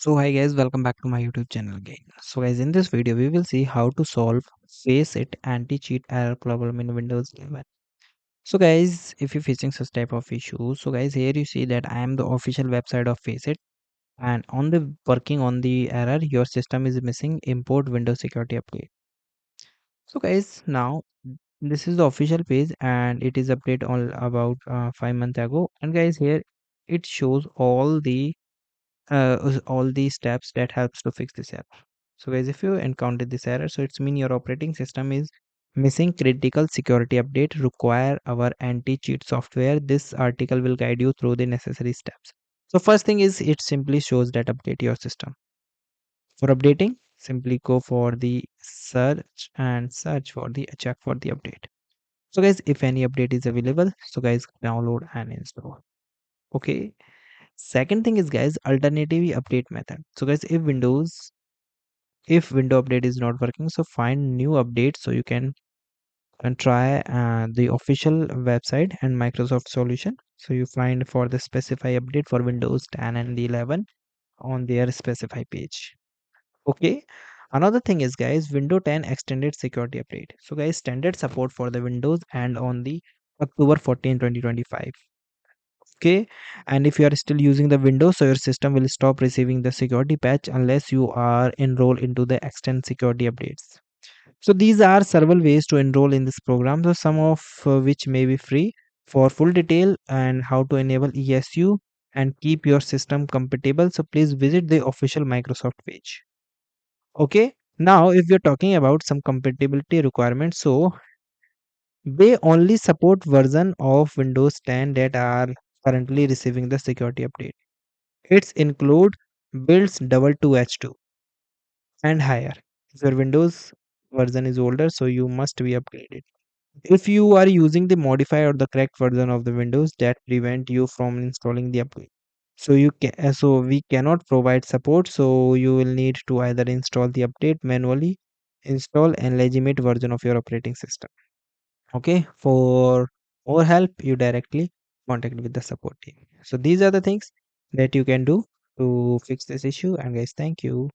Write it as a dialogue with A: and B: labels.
A: So hi guys, welcome back to my YouTube channel again. So guys, in this video we will see how to solve Faceit Anti-Cheat error problem in Windows 11. So guys, if you're facing such type of issues, so guys, here you see that I am the official website of Faceit, and on the working on the error, your system is missing import Windows security update. So guys, now this is the official page and it is updated all about 5 months ago. And guys, here it shows all the steps that helps to fix this error. So guys, if you encounter this error, so it's mean your operating system is missing critical security update, require our anti-cheat software. This article will guide you through the necessary steps. So first thing is it simply shows that update your system. For updating, simply go for the search and search for the check for the update. So guys, if any update is available, so guys, download and install. Okay. Second thing is guys, alternative update method. So guys, if window update is not working, so find new update so you can try the official website and Microsoft solution. So you find for the specify update for Windows 10 and the 11 on their specify page. Okay. Another thing is guys, Windows 10 extended security update. So guys, standard support for the Windows and on the October 14 2025. Okay, and if you are still using the Windows, so your system will stop receiving the security patch unless you are enrolled into the extend security updates. So these are several ways to enroll in this program, so some of which may be free. For full detail and how to enable ESU and keep your system compatible, so please visit the official Microsoft page. Okay, now if we're talking about some compatibility requirements, so they only support version of Windows 10 that are currently receiving the security update. It's include builds double 2H2 and higher. If your Windows version is older, so you must be upgraded. If you are using the modified or the correct version of the Windows, that prevent you from installing the upgrade. So we cannot provide support. So you will need to either install the update manually, install a legitimate version of your operating system. Okay, for more help, you directly contact with the support team. So these are the things that you can do to fix this issue. And guys, thank you.